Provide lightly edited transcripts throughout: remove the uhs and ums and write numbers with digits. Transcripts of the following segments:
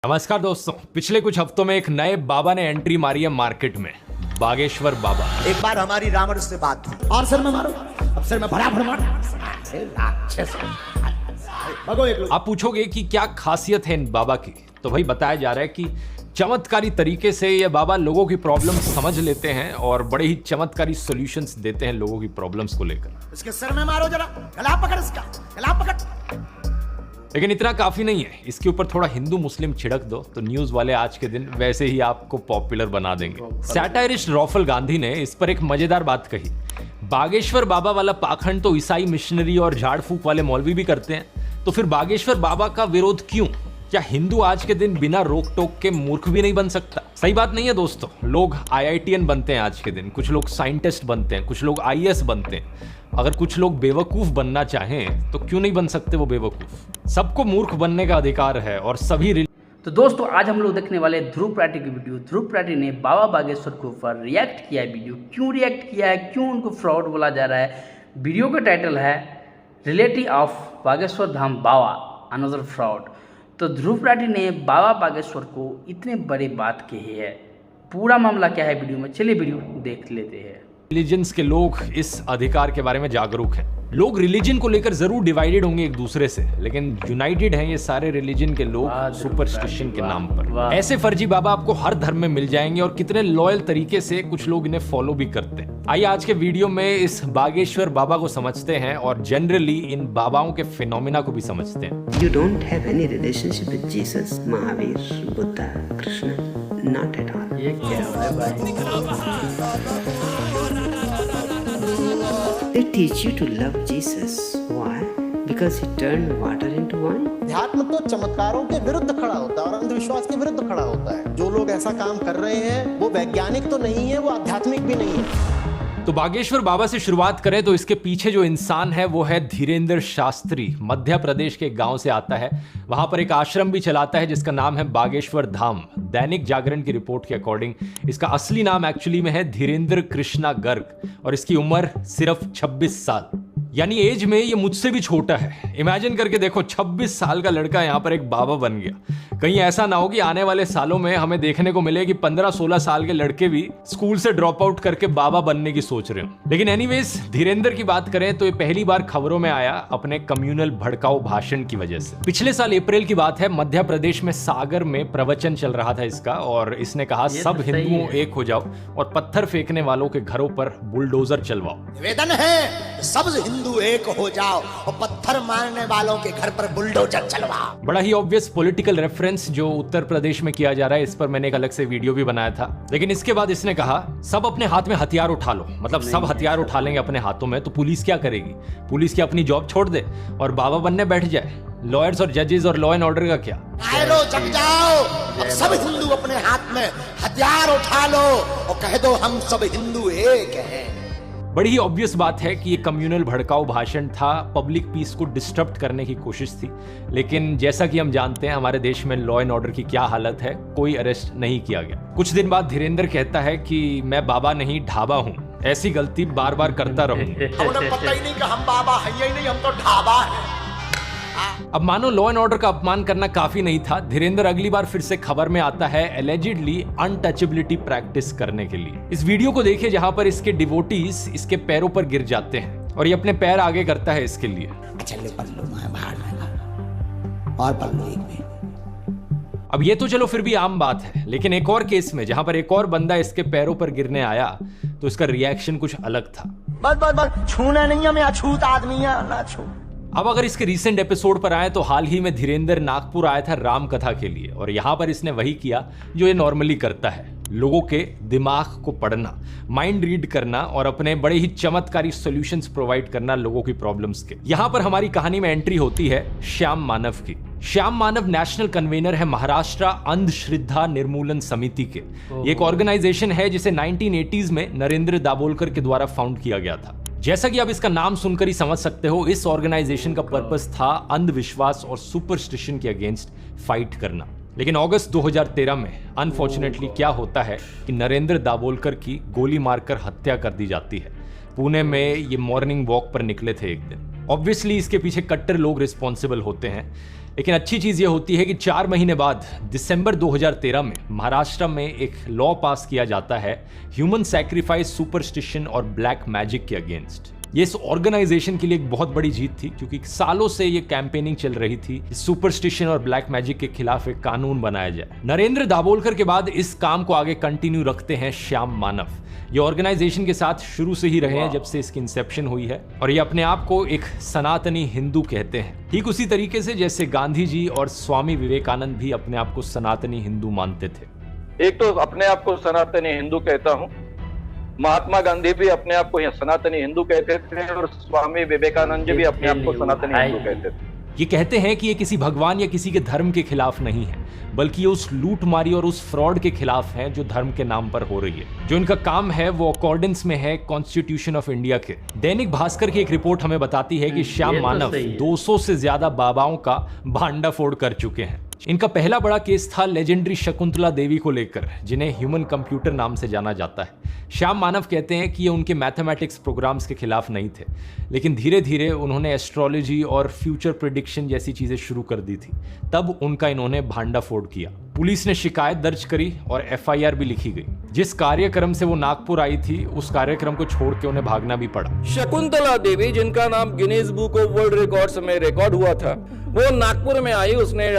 नमस्कार दोस्तों, पिछले कुछ हफ्तों में एक नए बाबा ने एंट्री मारी है मार्केट में, बागेश्वर बाबा। एक बार हमारी रावण से बात थी और सर में मारो, अब सर में बड़ा मारो। आप पूछोगे कि क्या खासियत है इन बाबा की, तो भाई बताया जा रहा है कि चमत्कारी तरीके से ये बाबा लोगों की प्रॉब्लम समझ लेते हैं और बड़े ही चमत्कारी सॉल्यूशंस देते हैं लोगों की प्रॉब्लम्स को लेकर। इसके सर में मारो जरा, गला पकड़ इसका, गला पकड़। लेकिन इतना काफी नहीं है, इसके ऊपर थोड़ा हिंदू मुस्लिम छिड़क दो तो न्यूज वाले आज के दिन वैसे ही आपको पॉपुलर बना देंगे। सैटायरिस्ट रॉफल गांधी ने इस पर एक मजेदार बात कही, बागेश्वर बाबा वाला पाखंड तो ईसाई मिशनरी और झाड़ फूक वाले मौलवी भी करते हैं, तो फिर बागेश्वर बाबा का विरोध क्यों? क्या हिंदू आज के दिन बिना रोक टोक के मूर्ख भी नहीं बन सकता? सही बात नहीं है दोस्तों। लोग IITN बनते हैं आज के दिन, कुछ लोग साइंटिस्ट बनते हैं, कुछ लोग IAS बनते हैं। अगर कुछ लोग बेवकूफ बनना चाहें तो क्यों नहीं बन सकते वो बेवकूफ? सबको मूर्ख बनने का अधिकार है और सभी। तो दोस्तों आज हम लोग देखने वाले ध्रुव प्राटी की वीडियो। ध्रुव प्राटी ने बाबा बागेश्वर के ऊपर रिएक्ट किया है। वीडियो क्यों रिएक्ट किया है, क्यों उनको फ्रॉड बोला जा रहा है? वीडियो का टाइटल है relative of Bageshwar Dham Baba another fraud. तो ध्रुव प्राटी ने बाबा बागेश्वर को इतने बड़े बात कही है। पूरा मामला क्या है वीडियो में, चलिए वीडियो देख लेते हैं। रिलीजन्स के लोग इस अधिकार के बारे में जागरूक हैं। लोग रिलीजन को लेकर जरूर डिवाइडेड होंगे एक दूसरे से, लेकिन यूनाइटेड हैं ये सारे रिलीजन के लोग सुपरस्टिशन के नाम पर। ऐसे फर्जी बाबा आपको हर धर्म में मिल जाएंगे और कितने लॉयल तरीके से कुछ लोग इन्हें फॉलो भी करते हैं। आइए आज के वीडियो में इस बागेश्वर बाबा को समझते हैं और जनरली इन बाबाओं के फिनोमिना को भी समझते हैं। You don't have any relationship with Jesus, Mahavir, Buddha, Krishna, not at all. ये क्या है भाई? They teach you to love Jesus. Why? Because he turned water into wine. अध्यात्म तो चमत्कारों के विरुद्ध खड़ा होता है और अंधविश्वास के विरुद्ध खड़ा होता है। जो लोग ऐसा काम कर रहे हैं वो वैज्ञानिक तो नहीं है, वो आध्यात्मिक भी नहीं है। तो बागेश्वर बाबा से शुरुआत करें तो इसके पीछे जो इंसान है वो है धीरेंद्र शास्त्री। मध्य प्रदेश के गांव से आता है, वहां पर एक आश्रम भी चलाता है जिसका नाम है बागेश्वर धाम। दैनिक जागरण की रिपोर्ट के अकॉर्डिंग इसका असली नाम एक्चुअली में है धीरेंद्र कृष्णा गर्ग और इसकी उम्र सिर्फ 26 साल, यानी एज में ये मुझसे भी छोटा है। इमेजिन करके देखो, 26 साल का लड़का यहाँ पर एक बाबा बन गया। कहीं ऐसा ना हो कि आने वाले सालों में हमें देखने को मिले कि 15-16 साल के लड़के भी स्कूल से ड्रॉप आउट करके बाबा बनने की सोच रहे हो। लेकिन एनीवेज धीरेंद्र की बात करें तो ये पहली बार खबरों में आया अपने कम्युनल भड़काऊ भाषण की वजह से। पिछले साल अप्रैल की बात है, मध्य प्रदेश में सागर में प्रवचन चल रहा था इसका और इसने कहा सब हिंदुओं एक हो जाओ और पत्थर फेंकने वालों के घरों पर बुलडोजर चलवाओ। निवेदन है सब हिंदू एक हो जाओ और पत्थर मारने वालों के घर पर बुलडोजर चलवाओ। बड़ा ही ऑब्वियस पॉलिटिकल रेफरेंस जो उत्तर प्रदेश में किया जा रहा है, इस पर मैंने एक अलग से वीडियो भी बनाया था। लेकिन इसके बाद इसने कहा सब अपने हाथ में हथियार उठा लो, मतलब सब हथियार उठा लेंगे अपने हाथों में तो पुलिस क्या करेगी? पुलिस की अपनी जॉब छोड़ दे और बाबा बनने बैठ जाए। लॉयर्स और जजेस और लॉ एंड ऑर्डर का क्या? लो जग जाओ, अब सब हिंदू अपने हाथ में हथियार उठा लो और कह दो हम सब हिंदू एक हैं। बड़ी ही ऑब्वियस बात है कि ये कम्युनल भड़काऊ भाषण था, पब्लिक पीस को डिस्टर्ब करने की कोशिश थी। लेकिन जैसा कि हम जानते हैं हमारे देश में लॉ एंड ऑर्डर की क्या हालत है, कोई अरेस्ट नहीं किया गया। कुछ दिन बाद धीरेंद्र कहता है कि मैं बाबा नहीं ढाबा हूँ, ऐसी गलती बार बार करता रहूंगा। हमें पता ही नहीं कि हम बाबा हैं ही नहीं, हम तो ढाबा हैं। अब मानो लॉ एंड ऑर्डर का अपमान करना काफी नहीं था, धीरेंद्र अगली बार फिर से खबर में आता है एलिजिडली अनटचेबिलिटी प्रैक्टिस करने के लिए। इस वीडियो को देखिए जहां पर इसके डिवोटीज इसके पैरों पर गिर जाते हैं और ये अपने पैर आगे करता है इसके लिए। अच्छा ले पढ़ लो, मैं बाहर लगा और पढ़ लो एक में। अब ये तो चलो फिर भी आम बात है, लेकिन एक और केस में जहां पर एक और बंदा इसके पैरों पर गिरने आया तो इसका रिएक्शन कुछ अलग था। बस छूना नहीं है, मैं अछूत आदमी है ना छू। अब अगर इसके रीसेंट एपिसोड पर आए तो हाल ही में धीरेंद्र नागपुर आया था राम कथा के लिए और यहां पर इसने वही किया जो ये नॉर्मली करता है, लोगों के दिमाग को पढ़ना, माइंड रीड करना और अपने बड़े ही चमत्कारी सॉल्यूशंस प्रोवाइड करना लोगों की प्रॉब्लम्स के। यहां पर हमारी कहानी में एंट्री होती है श्याम मानव की। श्याम मानव नेशनल कन्वेनर है महाराष्ट्र अंधश्रद्धा निर्मूलन समिति के। ये एक ऑर्गेनाइजेशन है जिसे 1980s में नरेंद्र दाभोलकर के द्वारा फाउंड किया गया था। जैसा कि आप इसका नाम सुनकर ही समझ सकते हो, इस ऑर्गेनाइजेशन का पर्पस था अंधविश्वास और सुपरस्टिशन के अगेंस्ट फाइट करना। लेकिन अगस्त 2013 में अनफॉर्चुनेटली क्या होता है कि नरेंद्र दाभोलकर की गोली मारकर हत्या कर दी जाती है। पुणे में ये मॉर्निंग वॉक पर निकले थे एक दिन। ऑब्वियसली इसके पीछे कट्टर लोग रिस्पॉन्सिबल होते हैं, लेकिन अच्छी चीज ये होती है कि 4 महीने बाद दिसंबर 2013 में महाराष्ट्र में एक लॉ पास किया जाता है ह्यूमन सैक्रिफाइस, सुपरस्टिशन और ब्लैक मैजिक के अगेंस्ट। ये इस ऑर्गेनाइजेशन के लिए एक बहुत बड़ी जीत थी, क्योंकि सालों से ये कैंपेनिंग चल रही थी सुपरस्टिशन और ब्लैक मैजिक के खिलाफ एक कानून बनाया जाए। नरेंद्र दाभोलकर के बाद इस काम को आगे कंटिन्यू रखते हैं श्याम मानव। ये ऑर्गेनाइजेशन के साथ शुरू से ही रहे हैं जब से इसकी इंसेप्शन हुई है, और ये अपने आप को एक सनातनी हिंदू कहते हैं, ठीक उसी तरीके से जैसे गांधी जी और स्वामी विवेकानंद भी अपने आप को सनातनी हिंदू मानते थे। एक तो अपने आप को सनातनी हिंदू कहता हूँ, महात्मा गांधी भी अपने आप को सनातनी हिंदू कहते थे और स्वामी विवेकानंद जी भी अपने आप को सनातनी हिंदू कहते थे। ये कहते हैं कि ये किसी भगवान या किसी के धर्म के खिलाफ नहीं है, बल्कि ये उस लूटमारी और उस फ्रॉड के खिलाफ है जो धर्म के नाम पर हो रही है। जो इनका काम है वो अकॉर्डेंस में है कॉन्स्टिट्यूशन ऑफ इंडिया के। दैनिक भास्कर की एक रिपोर्ट हमें बताती है कि श्याम मानव 200 से ज्यादा बाबाओं का भांडाफोड़ कर चुके हैं। इनका पहला बड़ा केस था लेजेंडरी शकुंतला देवी को लेकर, जिन्हें ह्यूमन कंप्यूटर नाम से जाना जाता है। श्याम मानव कहते हैं कि ये उनके मैथमेटिक्स प्रोग्राम्स के खिलाफ नहीं थे, लेकिन धीरे धीरे उन्होंने एस्ट्रोलॉजी और फ्यूचर प्रेडिक्शन जैसी चीजें शुरू कर दी थी, तब उनका इन्होंने भांडाफोड़ किया। पुलिस ने शिकायत दर्ज करी और FIR भी लिखी गई। जिस कार्यक्रम से वो नागपुर आई थी, उस कार्यक्रम को छोड़ के उन्हें भागना भी पड़ा। शकुंतला देवी, जिनका नाम Guinness book of world records में रिकॉर्ड हुआ था, वो नागपुर में आई, उसने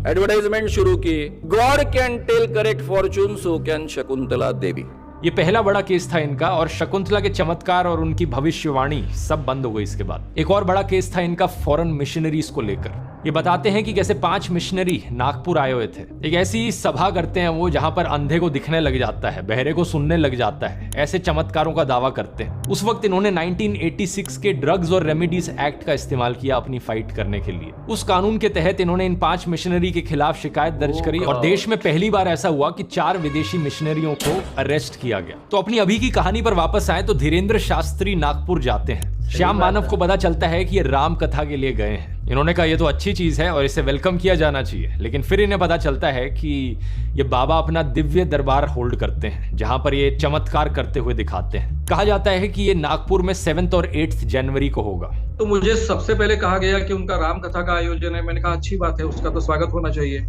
एडवर्टाइजमेंट शुरू की, God can tell correct fortune, so can Shakuntala Devi. ये पहला बड़ा केस था इनका, और शकुंतला के चमत्कार और उनकी भविष्यवाणी सब बंद हो गई इसके बाद। एक और बड़ा केस था इनका फॉरेन मिशनरीज को लेकर। ये बताते हैं कि कैसे 5 मिशनरी नागपुर आए हुए थे। एक ऐसी सभा करते हैं वो जहां पर अंधे को दिखने लग जाता है, बहरे को सुनने लग जाता है, ऐसे चमत्कारों का दावा करते हैं। उस वक्त इन्होंने 1986 के ड्रग्स और रेमेडीज एक्ट का इस्तेमाल किया अपनी फाइट करने के लिए। उस कानून के तहत इन्होंने इन 5 मिशनरी के खिलाफ शिकायत दर्ज करी, और देश में पहली बार ऐसा हुआ कि 4 विदेशी मिशनरियों को अरेस्ट किया गया। तो अपनी अभी की कहानी पर वापस आए तो धीरेंद्र शास्त्री नागपुर जाते हैं। श्याम मानव को पता चलता है कि ये राम कथा के लिए गए हैं। इन्होंने कहा ये तो अच्छी चीज है और इसे वेलकम किया जाना चाहिए, लेकिन फिर इन्हें पता चलता है कि ये बाबा अपना दिव्य दरबार होल्ड करते हैं, जहां पर ये चमत्कार करते हुए दिखाते हैं। कहा जाता है कि ये नागपुर में 7 और 8 जनवरी को होगा। तो मुझे सबसे पहले कहा गया कि उनका राम कथा का आयोजन है। मैंने कहा अच्छी बात है, उसका तो स्वागत होना चाहिए,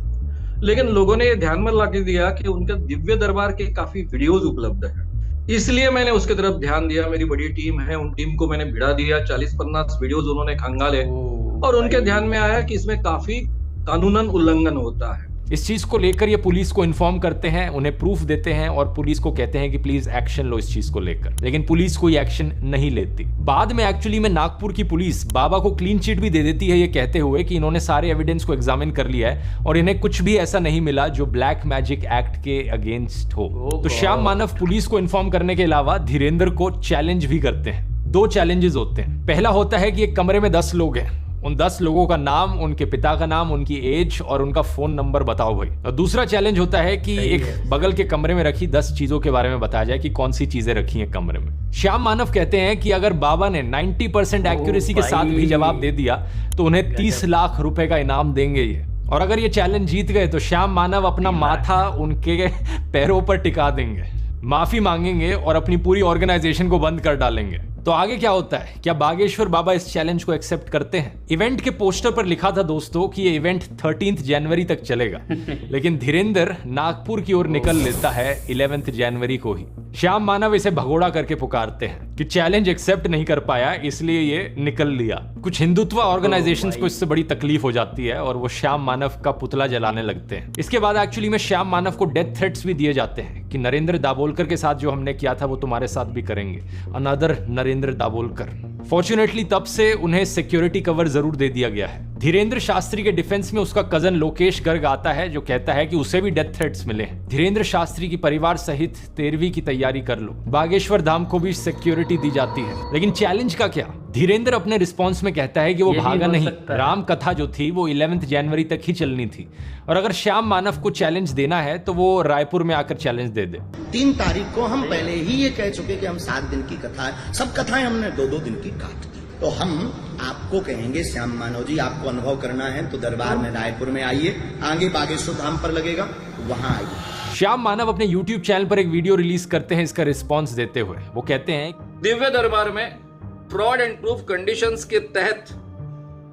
लेकिन लोगों ने ये ध्यान में ला के दिया कि उनके दिव्य दरबार के काफी वीडियोज उपलब्ध है, इसलिए मैंने उसके तरफ ध्यान दिया। मेरी बड़ी टीम है, उन टीम को मैंने भिड़ा दिया, 40-50 वीडियोज उन्होंने खंगाले, और उनके ध्यान में आया कि इसमें काफी कानूनन उल्लंघन होता है। इस चीज को लेकर ये पुलिस को इन्फॉर्म करते हैं, उन्हें प्रूफ देते हैं और पुलिस को कहते हैं कि प्लीज एक्शन लो इस चीज को लेकर, लेकिन पुलिस कोई एक्शन नहीं लेती। बाद में एक्चुअली में नागपुर की पुलिस बाबा को क्लीन चिट भी दे देती है, ये कहते हुए कि इन्होंने सारे एविडेंस को एग्जामिन कर लिया है और इन्हें कुछ भी ऐसा नहीं मिला जो ब्लैक मैजिक एक्ट के अगेंस्ट हो। तो श्याम मानव पुलिस को इन्फॉर्म करने के अलावा धीरेंद्र को चैलेंज भी करते हैं। 2 चैलेंजेस होते हैं। पहला होता है कि एक कमरे में 10 लोग हैं, उन 10 लोगों का नाम, उनके पिता का नाम, उनकी एज और उनका फोन नंबर बताओ भाई। और दूसरा चैलेंज होता है कि एक बगल के कमरे में रखी 10 चीजों के बारे में बताया जाए कि कौन सी चीजें रखी हैं कमरे में। श्याम मानव कहते हैं कि अगर बाबा ने 90% एक्यूरेसी के साथ भी जवाब दे दिया तो उन्हें 30 लाख रुपए का इनाम देंगे ये। और अगर ये चैलेंज जीत गए तो श्याम मानव अपना माथा उनके पैरों पर टिका देंगे, माफी मांगेंगे और अपनी पूरी ऑर्गेनाइजेशन को बंद कर डालेंगे। तो आगे क्या होता है? क्या बागेश्वर बाबा इस चैलेंज को एक्सेप्ट करते हैं? इवेंट के पोस्टर पर लिखा था दोस्तों कि ये इवेंट 13 जनवरी तक चलेगा, लेकिन धीरेंद्र नागपुर की ओर निकल लेता है 11 जनवरी को ही। श्याम मानव इसे भगोड़ा करके पुकारते हैं कि चैलेंज एक्सेप्ट नहीं कर पाया इसलिए ये निकल लिया। कुछ हिंदुत्व ऑर्गेनाइजेशंस को इससे बड़ी तकलीफ हो जाती है और वो श्याम मानव का पुतला जलाने लगते हैं। इसके बाद एक्चुअली में श्याम मानव को डेथ थ्रेट्स भी दिए जाते हैं कि नरेंद्र दाभोलकर के साथ जो हमने किया था वो तुम्हारे साथ भी करेंगे, अनदर नरेंद्र दाभोलकर। फॉर्चुनेटली तब से उन्हें सिक्योरिटी कवर जरूर दे दिया गया है। धीरेंद्र शास्त्री के डिफेंस में उसका कजन लोकेश गर्ग आता है जो कहता है कि उसे भी डेथ थ्रेट्स मिले हैं। धीरेंद्र शास्त्री की परिवार सहित 13वीं की तैयारी कर लो। बागेश्वर धाम को भी सिक्योरिटी दी जाती है, लेकिन चैलेंज का क्या? धीरेंद्र अपने रिस्पॉन्स में कहता है कि वो भागा नहीं, राम कथा जो थी वो 11 जनवरी तक ही चलनी थी, और अगर श्याम मानव को चैलेंज देना है तो वो रायपुर में आकर चैलेंज दे दे। 3 तारीख को हम पहले ही ये कह चुके कि हम 7 दिन की कथा है, सब कथाएं हमने 2-2 दिन की काट दी। तो हम आपको कहेंगे श्याम मानव जी, आपको अनुभव करना है तो दरबार में रायपुर में आइए, आगे बागेश्वर धाम पर लगेगा, वहां आइए। श्याम मानव अपने YouTube चैनल पर एक वीडियो रिलीज करते हैं इसका रिस्पॉन्स देते हुए। वो कहते हैं दिव्य दरबार में फ्रॉड एंड प्रूफ कंडीशंस के तहत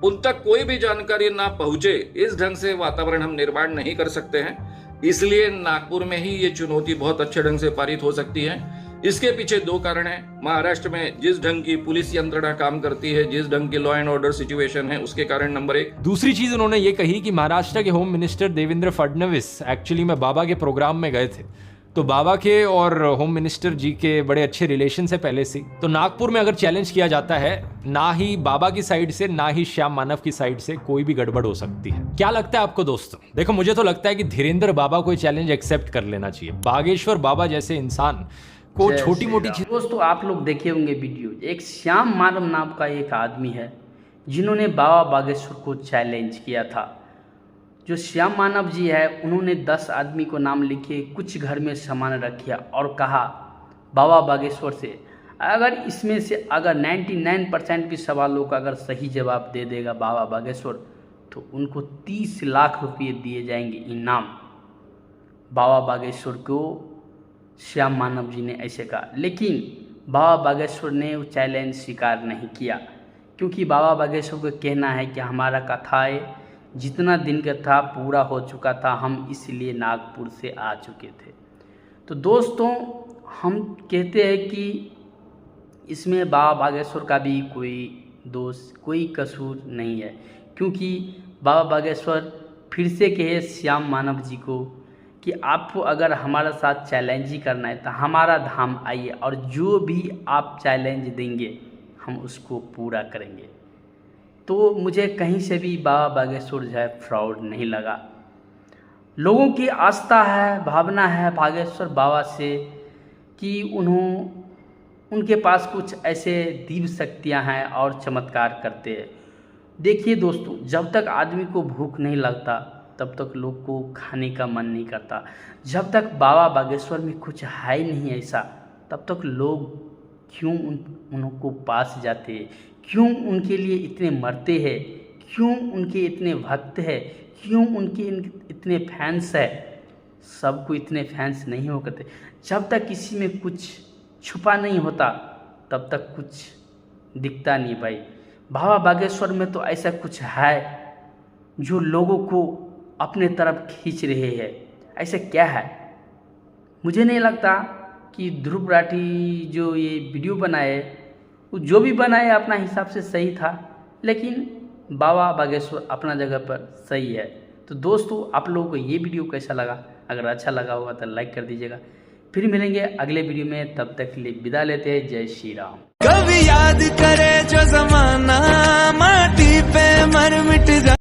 उन तक कोई भी जानकारी ना पहुंचे, इस ढंग से वातावरण हम निर्माण नहीं कर सकते हैं। इसलिए नागपुर में ही ये चुनौती बहुत अच्छे ढंग से पारित हो सकती है। इसके पीछे दो कारण हैं। महाराष्ट्र में जिस ढंग की पुलिस यंत्रणा काम करती है, जिस ढंग की लॉ एंड ऑर्डर सिचुएशन है, उसके कारण नंबर 1। दूसरी चीज उन्होंने ये कही कि महाराष्ट्र के home minister Devendra Fadnavis actually में बाबा के प्रोग्राम में गए थे, तो बाबा के और होम मिनिस्टर जी के बड़े अच्छे रिलेशन है पहले से। तो नागपुर में अगर चैलेंज किया जाता है, ना ही बाबा की साइड से ना ही श्याम मानव की साइड से कोई भी गड़बड़ हो सकती है। क्या लगता है आपको दोस्तों? देखो, मुझे तो लगता है कि धीरेन्द्र बाबा को चैलेंज एक्सेप्ट कर लेना चाहिए। बागेश्वर बाबा जैसे इंसान को छोटी मोटी चीज। दोस्तों, आप लोग देखे होंगे वीडियो, एक श्याम मानव नाम का एक आदमी है जिन्होंने बाबा बागेश्वर को चैलेंज किया था। जो श्याम मानव जी है, उन्होंने 10 आदमी को नाम लिखे, कुछ घर में सामान रखा और कहा बाबा बागेश्वर से अगर इसमें से अगर 99% भी सवालों का अगर सही जवाब दे देगा बाबा बागेश्वर, तो उनको 30 लाख रुपये दिए जाएंगे इनाम। बाबा बागेश्वर को श्याम मानव जी ने ऐसे कहा, लेकिन बाबा बागेश्वर ने वो चैलेंज स्वीकार नहीं किया, क्योंकि बाबा बागेश्वर को कहना है कि हमारा कथाएं जितना दिन का था पूरा हो चुका था, हम इसलिए नागपुर से आ चुके थे। तो दोस्तों, हम कहते हैं कि इसमें बाबा बागेश्वर का भी कोई दोष, कोई कसूर नहीं है, क्योंकि बाबा बागेश्वर फिर से कहे श्याम मानव जी को कि आपको अगर हमारे साथ चैलेंज ही करना है तो हमारा धाम आइए, और जो भी आप चैलेंज देंगे हम उसको पूरा करेंगे। तो मुझे कहीं से भी बाबा बागेश्वर जो है फ्रॉड नहीं लगा। लोगों की आस्था है, भावना है बागेश्वर बाबा से कि उनके पास कुछ ऐसे दिव्य शक्तियाँ हैं और चमत्कार करते हैं। देखिए दोस्तों, जब तक आदमी को भूख नहीं लगता तब तक लोग को खाने का मन नहीं करता। जब तक बाबा बागेश्वर में कुछ है ही नहीं ऐसा, तब तक लोग क्यों उनको पास जाते हैं, क्यों उनके लिए इतने मरते हैं, क्यों उनके इतने भक्त हैं, क्यों उनके इतने फैंस है। सबको इतने फैंस नहीं हो करते। जब तक किसी में कुछ छुपा नहीं होता तब तक कुछ दिखता नहीं भाई। बाबा बागेश्वर में तो ऐसा कुछ है जो लोगों को अपने तरफ खींच रहे हैं। ऐसा क्या है? मुझे नहीं लगता कि ध्रुव राठी जो ये वीडियो बनाए, वो जो भी बनाए अपना हिसाब से सही था, लेकिन बाबा बागेश्वर अपना जगह पर सही है। तो दोस्तों, आप लोगों को ये वीडियो कैसा लगा? अगर अच्छा लगा होगा तो लाइक कर दीजिएगा। फिर मिलेंगे अगले वीडियो में, तब तक के लिए विदा लेते हैं। जय श्री राम। कभी याद करे जो जमाना, माटी पे मर मिट जा।